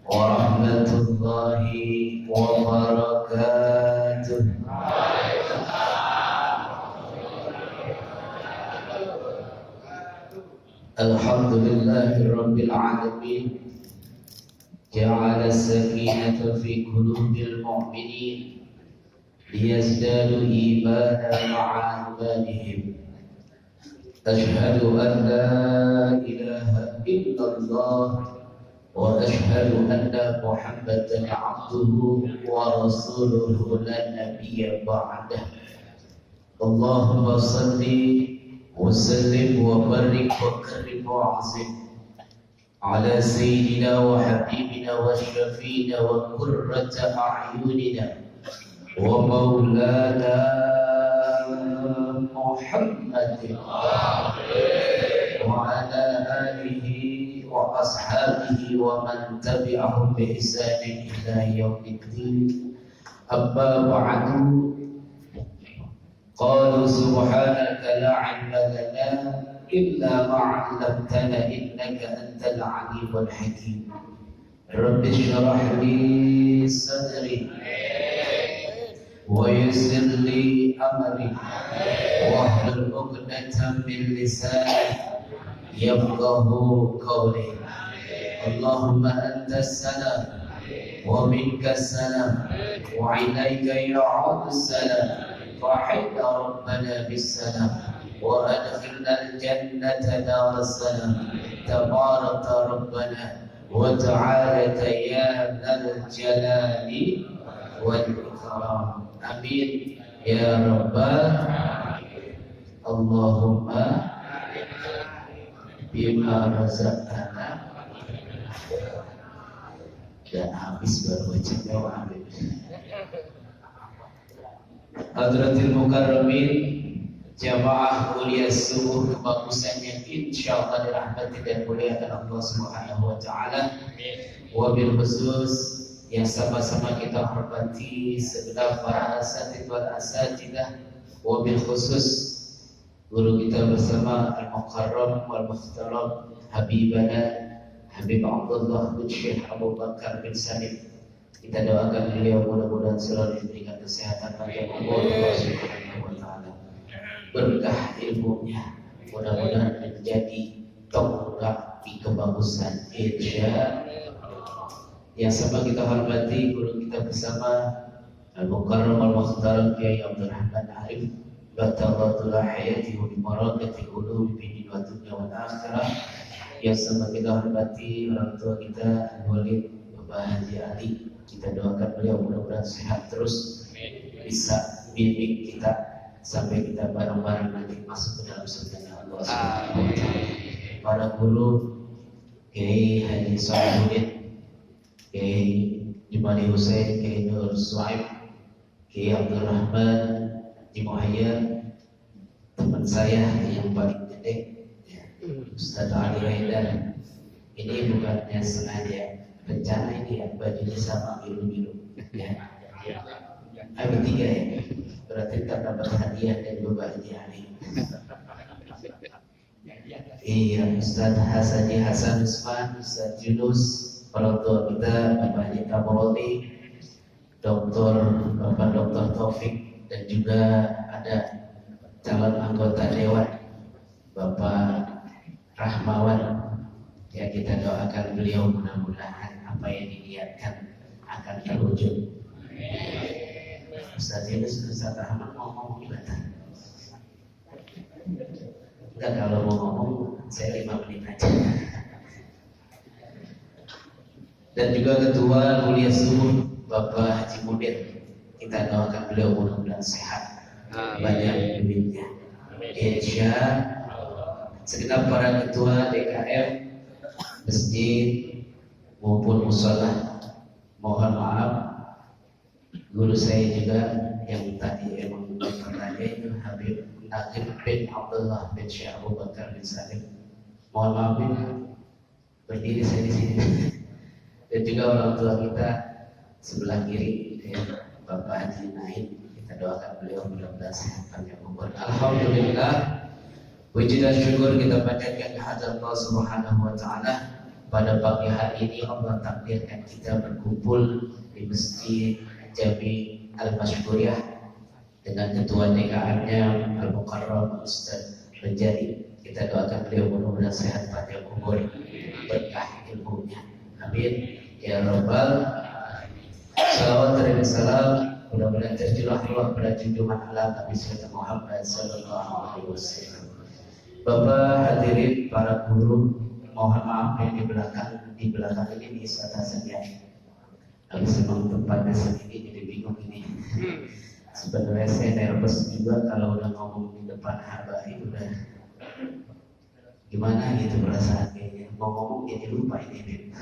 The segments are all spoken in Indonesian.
ورحمة الله وبركاته. الحمد لله رب العالمين جعل السكينة في قلوب المؤمنين ليزدادوا إيمانا مع إيمانهم. أشهد أن لا إله إلا الله وأشهد أن محمدا عبده ورسوله لا نبي بعده. اللهم صل وسلم وبارك وكرم وعظم على سيدنا وحبيبنا وشفينا وقرة أعيننا ومولانا محمد وعلى آله وأصحابه ومن تبعهم بإحسان إلى يوم الدين. أما بعد، قالوا سبحانك لا علم لنا إلا ما علمتنا إنك أنت العليم الحكيم. رب اشرح لي صدري ويسر لي أمري واحلل عقدة من لساني يفقه قولي. اللهم أنت السلام ومنك السلام وإليك يعود السلام، فحينا ربنا بالسلام وأدخلنا الجنة دار السلام. تبارك ربنا وتعالى يا ذا الجلال والإكرام. آمين يا رب. اللهم bima razaqtana. Dan habis baru baca doa. Hadratil mukarramin, jamaah kuliah subuh kebagusannya insyaallah dirahmati dan dimuliakan Allah Subhanahu wa taala. Wabil khusus yang sama-sama kita hormati segenap para asatidz wal asatidah, wabil khusus guru kita bersama Al-Mukarram wal Muhtaram Habibana Habib Abdullah bin Syekh Abu Bakar bin Salim. Kita doakan beliau mudah-mudahan selalu diberikan kesehatan panjang umur Allah Subhanahu wa taala. Berkah ilmunya mudah-mudahan menjadi tonggak di kebagusan insyaallah. Yang sama kita hormati guru kita bersama Al-Mukarram wal Muhtaram Kiai Abdul Rahman Arif Batallahu hayati wa bibarakati qulubi bid wa dunya wal akhirah. Yang sama kita hormati orang tua kita Al-Walid Bapak Haji Ali. Kita doakan beliau mudah-mudahan sehat terus, bisa bimbing kita sampai kita bareng-bareng nanti masuk ke dalam surga Allah Subhanahu wa taala. Para guru Kiai Haji Solihuddin, Kiai Jumali Husain, Kiai Nur Suaib, Kiai Abdul Rahman Muhayyad, teman saya yang paling gede Ustaz Ali Haidar. Ini bukannya sengaja, bencana ini ya, bajunya sama biru-biru ya. Bertiga ya, berarti kita dapat hadiah dan juga hadiah ini. Iya, Ustaz Hasan Usman, Ustaz Yunus, orang tua kita Bapak Haji Tabaroti, Bapak Dr. Taufik, dan juga ada calon anggota dewan Bapak Rahmawan. Ya, kita doakan beliau mudah-mudahan apa yang diniatkan akan terwujud. Ustaz Yunus, Ustaz Rahman mau ngomong gimana? Enggak, kalau mau ngomong saya 5 menit aja. Dan juga ketua kuliah subuh Bapak Haji Mudin, kita doakan beliau mudah-mudahan sehat, banyak duitnya. Insya segenap para ketua DKM masjid maupun musola, mohon maaf guru saya juga yang tadi emang bertanya itu Habib Nakib bin Abdullah bin Syekh Abu Bakar bin Salim. Mohon maaf ya, berdiri saya di sini. Dan juga orang tua kita sebelah kiri ya, Bapak Haji Naim, kita doakan beliau mudah-mudahan sehat panjang umur. Alhamdulillah, puji dan syukur kita panjatkan kehadirat Allah Subhanahu wa taala pada pagi hari ini Allah takdirkan kita berkumpul di Masjid Jami Al-Mashkuriyah dengan ketua DKM-nya Al-Mukarram Ustaz Rajadi. Kita doakan beliau mudah-mudahan sehat panjang umur, berkah ilmunya. Amin ya rabbal alamin. Salawat dan salam mudah-mudahan tercurah Allah pada junjungan alam Nabi Muhammad sallallahu alaihi wasallam. Bapak hadirin para guru, mohon maaf yang di belakang ini di atas saya. Habis memang tempatnya sedikit jadi bingung ini. Sebenarnya saya nervous juga kalau udah ngomong di depan habaib udah gimana gitu perasaan kayaknya. Mau ngomong jadi lupa ini.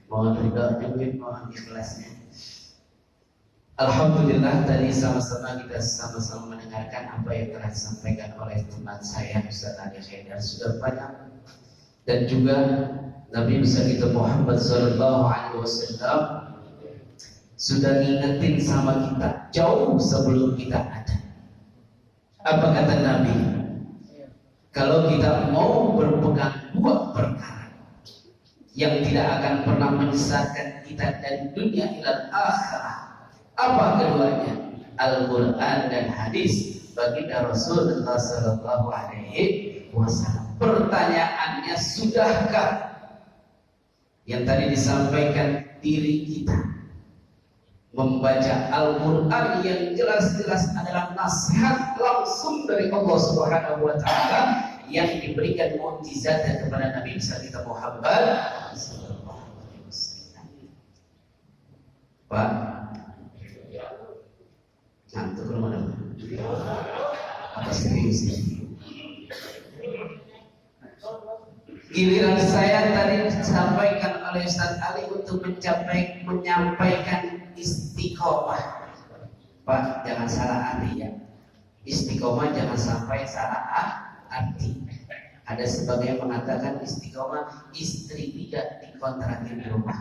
Mohon ridhonya, mohon ikhlasnya. Alhamdulillah tadi sama-sama kita sama-sama mendengarkan apa yang telah disampaikan oleh teman saya Ustaz Ali Khaidar sudah banyak, dan juga Nabi besar kita Muhammad sallallahu alaihi wasallam sudah ngingetin sama kita jauh sebelum kita ada. Apa kata Nabi? Kalau kita mau berpegang dua perkara yang tidak akan pernah menyesatkan kita dari dunia ila akhirah, apa keduanya? Al-Quran dan hadis baginda Rasulullah sallallahu alaihi wasallam. Pertanyaannya, sudahkah yang tadi disampaikan diri kita membaca Al-Quran yang jelas-jelas adalah nasihat langsung dari Allah Subhanahu wa taala yang diberikan mukjizatnya kepada Nabi besar kita Muhammad sallallahu alaihi wasallam. Pak, ngantuk lu mana? Apa serius ini? Giliran saya tadi disampaikan oleh Ustaz Ali untuk menyampaikan istiqomah. Pak, jangan salah arti ya. Istiqomah jangan sampai salah arti. Ada sebagian yang mengatakan istiqomah istri tidak dikontrakin di rumah.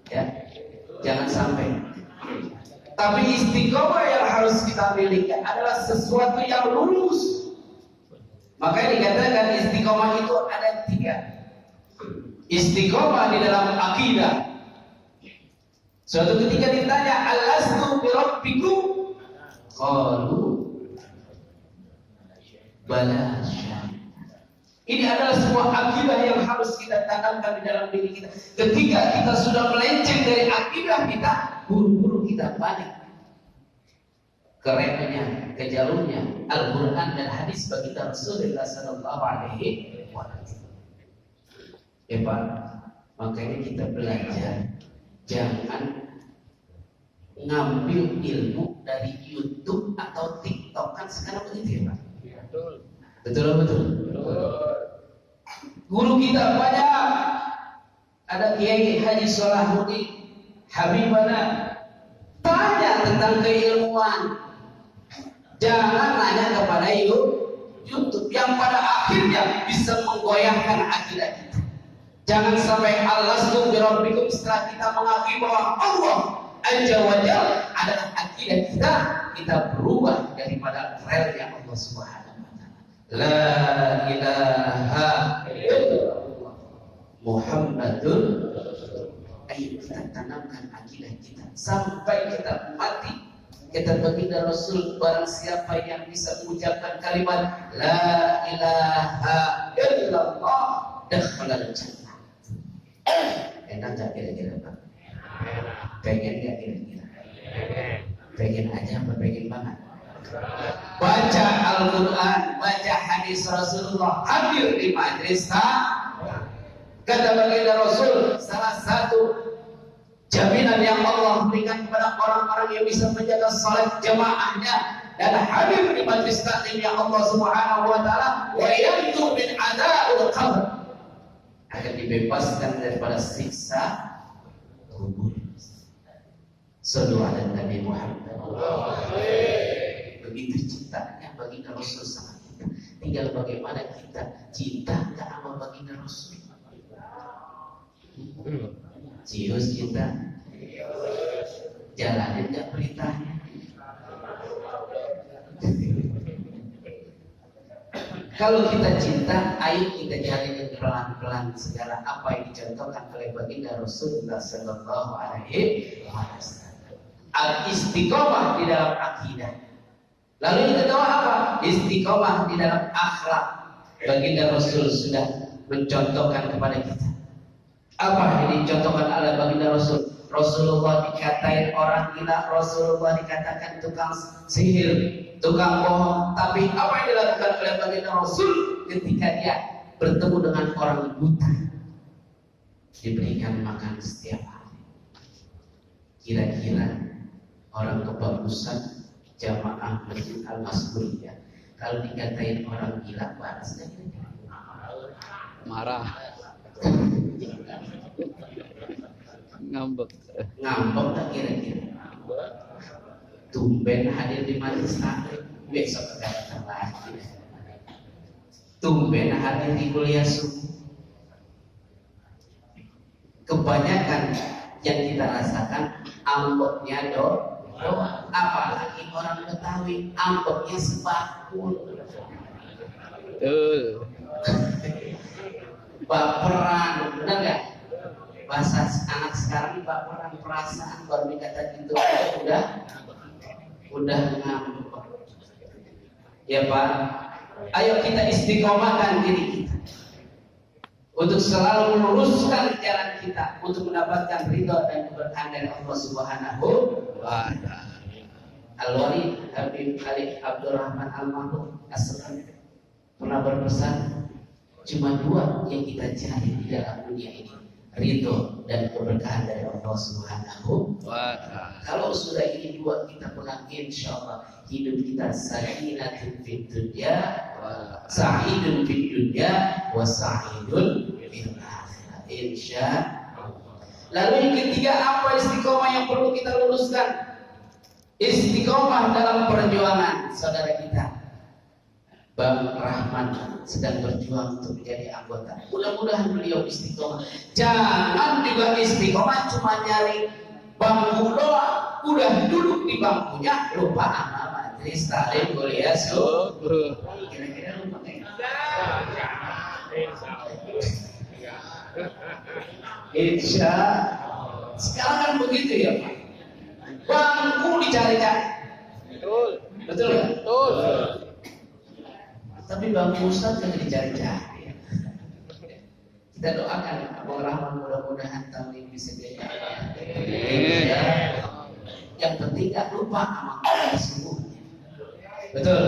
Ya, jangan sampai. Tapi istiqomah yang harus kita miliki adalah sesuatu yang lurus. Makanya dikatakan istiqomah itu ada 3. Istiqomah di dalam akidah. Suatu ketika ditanya, alastu bi rabbikum? Qalu bala. Ini adalah sebuah akidah yang harus kita tanamkan di dalam diri kita. Ketika kita sudah melenceng dari akidah kita, buru-buru kita balik ke remnya, ke jalurnya Al-Quran dan hadis baginda Rasulullah sallallahu alaihi wasallam. Ya Pak, makanya kita belajar jangan ngambil ilmu dari YouTube atau TikTok, kan sekarang begitu ya Pak. Betul. Guru kita banyak, ada Kiai Haji Salahuddin Habibana, banyak tentang keilmuan. Jangan nanya kepada YouTube yang pada akhirnya bisa menggoyahkan akidah kita. Jangan sampai alastu bi rabbikum setelah kita mengakui bahwa Allah Azza wa Jalla adalah akidah kita berubah daripada relnya Allah Subhanahu wa taala. La ilaha illallah Muhammadur Rasulullah. Ayo kita tanamkan akidah kita sampai kita mati. Kata baginda Rasul, barang siapa yang bisa mengucapkan kalimat La ilaha illallah dakhalal jannah. Enak gak kira-kira Pak? Pengen gak kira-kira? Pengen aja apa pengen banget? Baca Al-Quran, baca hadis Rasulullah, hadir di majlis. Kata baginda Rasul, salah satu jaminan yang Allah berikan kepada orang-orang yang bisa menjaga salat jamaahnya dan hadir di majlis taklimnya Allah Subhanahu wa taala, wa yanju min adzabil qabr, akan dibebaskan daripada siksa kubur. Sallu ala Nabi Muhammad. Begitu cintanya baginda Rasul sama kita. Tinggal bagaimana kita cinta sama baginda Rasul. Cius kita, jalanin gak perintahnya. Kalau kita cinta, ayo kita jalani pelan-pelan segala apa yang dicontohkan oleh baginda Rasulullah Sallallahu Alaihi Wasallam. Al-istiqomah di dalam akidah. Lalu yang kedua apa? Istiqomah di dalam akhlak. Baginda Rasul sudah mencontohkan kepada kita. Apa yang dicontohkan oleh baginda Rasul? Rasulullah dikatain orang gila, Rasulullah dikatakan tukang sihir, tukang bohong. Tapi apa yang dilakukan oleh baginda Rasul ketika dia bertemu dengan orang buta? Diberikan makan setiap hari. Kira-kira orang kebagusan jamaah Masjid Al-Masburiyah kalau dikatain orang gila, balasnya marah. Ngambek tak kira-kira? Tumben hadir di majelis taklim, besok datang lagi. Tumben hadir di kuliah subuh. Kebanyakan yang kita rasakan ambeknya doa. Apalagi orang Betawi ambeknya sebakul. Baperan, benar nggak? Bahasa anak sekarang baperan, perasaan baru dikata gitu udah ngambek. Ya Pak, ayo kita istiqomahkan diri kita untuk selalu meluruskan jalan kita untuk mendapatkan ridho dan keberkahan dari Allah Subhanahu wa Ta'ala. Al-Wali Habib Ali Abdurrahman Al-Mahmud As-Sekali pernah berpesan, cuma dua yang kita cari di dalam dunia ini, ridho dan keberkahan dari Allah Subhanahu wa Ta'ala. Kalau sudah ini dua kita pegang, insya Allah hidup kita sakinatun fid dunya, sa'idun fid dunya, wa sa'idun fil akhirah. Insya Allah. Lalu yang ketiga, apa istiqomah yang perlu kita luruskan? Istiqomah dalam perjuangan. Saudara kita Bang Rahman sedang berjuang untuk menjadi anggota. Mudah-mudahan beliau istiqomah. Jangan juga istiqomah cuma nyari bangku doang. Udah duduk di bangkunya lupa sama majelis taklim kuliah subuh. Kira-kira lupa kayak Insya sekarang kan begitu ya Pak. Bangku dicari-cari. Betul ya? Betul. Tapi bangku Ustaz jangan dicari-cari. Kita doakan Abang Rahman mudah-mudahan tahun ini bisa jadi. Yang penting gak lupa sama Allah sesungguhnya. Betul.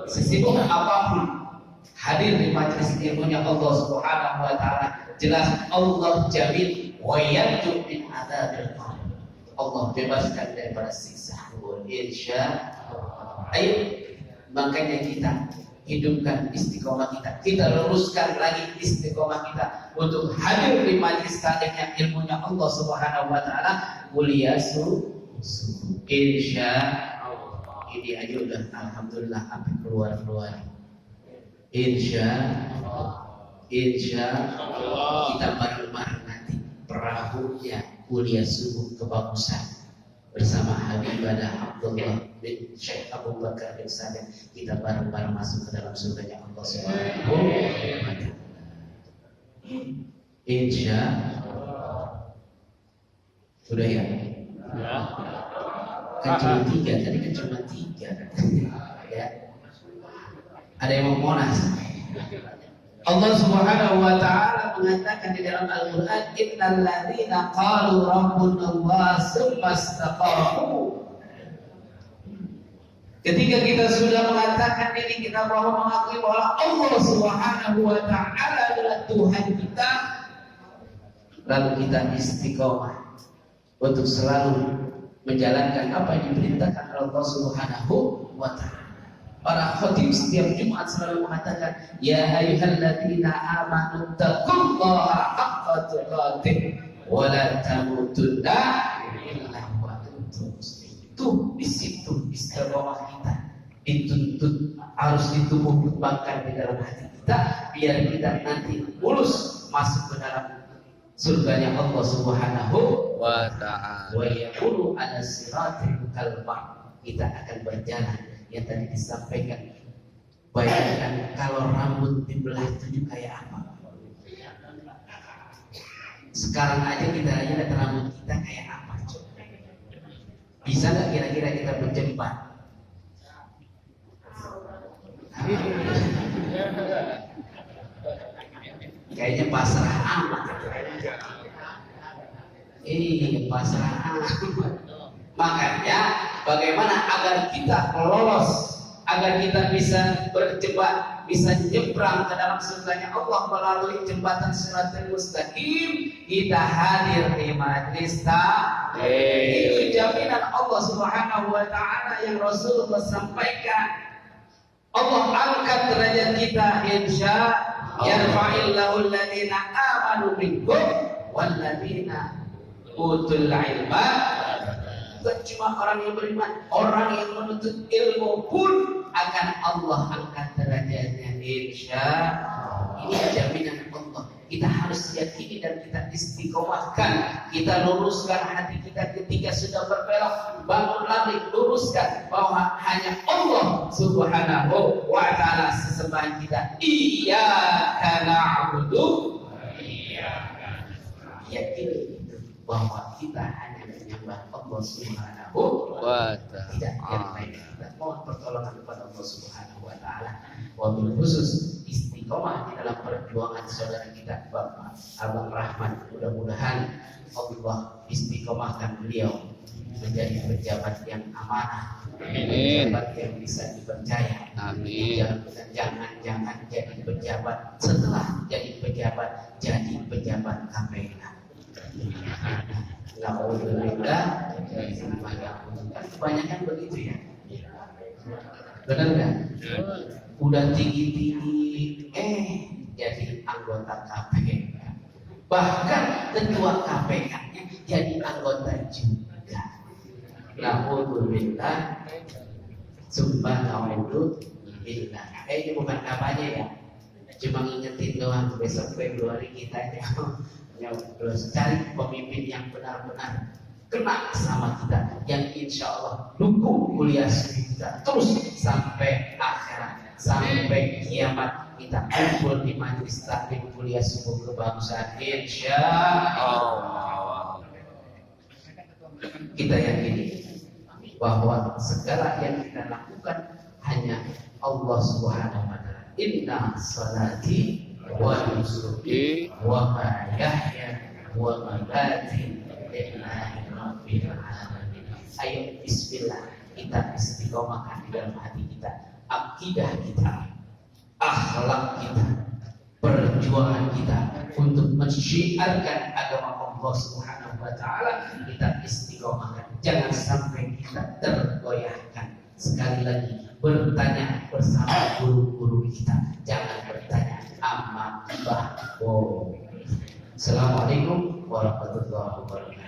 Sesibuk apapun hadir di majelis ilmunya Allah Subhanahu wa Ta'ala, jelas Allah jamin wa yanju min adzabil qabr. Allah bebaskan daripada siksa kubur, insya Allah. Ayo, makanya kita hidupkan istiqomah kita. Kita luruskan lagi istiqomah kita untuk hadir di majelis taklimnya ilmunya Allah Subhanahu wa Ta'ala, kuliah subuh. Insya Allah. Ini aja udah alhamdulillah sampai keluar. Insya Allah. Kita bareng-bareng nanti perahunya kuliah subuh kebagusan bersama Habibadah Abdullah bin Syekh Abu Bakar bin Salim. Kita bareng-bareng masuk ke dalam surganya Allah Subhanahu wa Ta'ala. Insya Allah. Sudah ya? Kan cuma 3, tadi kan cuma 3 ya. Ada yang mau monas? Allah Subhanahu wa Ta'ala mengatakan di dalam Al-Qur'an, innal ladzina qalu rabbunallah tsumma istaqamu. Ketika kita sudah mengatakan ini, kita bahwa mengakui bahwa Allah Subhanahu wa Ta'ala adalah Tuhan kita, lalu kita istiqomah untuk selalu menjalankan apa yang diperintahkan oleh Allah Subhanahu wa Ta'ala. Para khatib setiap Jumat selalu mengatakan, ya ayyuhalladzina amanu taqullaha haqqa tuqatih wa la tamutunna illa wa antum muslimun. Tuh di situ istiqomah kita dituntut, harus ditumbuh kembangkan di dalam hati kita biar kita nanti lulus masuk ke dalam surganya Allah Subhanahu wa Ta'ala. Wa yaqulu ala siratil kalbah. Kita akan berjalan yang tadi disampaikan Bayangkan kalau rambut dibelah 7 kayak apa. Sekarang aja kita lihat rambut kita kayak apa. Bisa nggak kira-kira kita berjembat? Kayaknya pasrah amat. Pasrah amat. Makanya bagaimana agar kita lolos, agar kita bisa berjebak, bisa nyebrang ke dalam surganya Allah melalui jembatan Shiratal Mustaqim, kita hadir di majlis taklim. Itu jaminan Allah Subhanahu wa taala yang Rasulullah sampaikan. Allah angkat derajat kita insya yarfa'illahu alladhina amanu minkum walladzina utul ilma. Bukan cuma orang yang beriman, orang yang menuntut ilmu pun akan Allah angkat derajatnya insya. Ini jaminan Allah. Kita harus yakini dan kita istiqomahkan. Kita luruskan hati kita ketika sudah berbelok. Bangun lagi, luruskan bahwa hanya Allah Subhanahu wa ta'ala sesembahan kita. Iyyaka na'budu wa iyyaka nasta'in. Yakini itu bahwa kita hanya menyembah Allah Subhanahu wa ta'ala, tidak yang lain. Kita mohon pertolongan kepada Allah Subhanahu wa ta'ala. Wabil khusus istiqomah di dalam perjuangan saudara kita Bapak Abang Rahman. Mudah-mudahan Allah istiqomahkan beliau menjadi pejabat yang amanah, pejabat yang bisa dipercaya. Amin. Jangan jadi pejabat setelah jadi pejabat KPK. Alhamdulillah. Kebanyakan begitu ya. Benar nggak? Udah tinggi-tinggi, jadi anggota KPK. Bahkan ketua KPK-nya jadi anggota juga. Alhamdulillah. Subhanallah. Ini bukan kampanye ya, cuma ngingetin doang. Besok Februari kita cari pemimpin yang benar-benar kena sama kita, yang insya Allah dukung kuliah kita terus sampai akhirat, sampai kiamat kita kumpul di majelis taklim kuliah subuh kebangsaan insya Allah. Kita yakini bahwa segala yang kita lakukan hanya Allah Subhanahu wa ta'ala. Inna salati wa nusuki wa mahyaya wa mamati lillahi rabbil alamin. Ayo bismillah, kita istiqomahkan di dalam hati kita, akidah kita, akhlak kita, perjuangan kita untuk mensyiarkan agama Allah Subhanahu wa ta'ala. Kita istiqomahkan, jangan sampai kita tergoyahkan. Sekali lagi, bertanya bersama guru-guru kita, jangan bertanya amma bahwa. Assalamualaikum warahmatullahi wabarakatuh.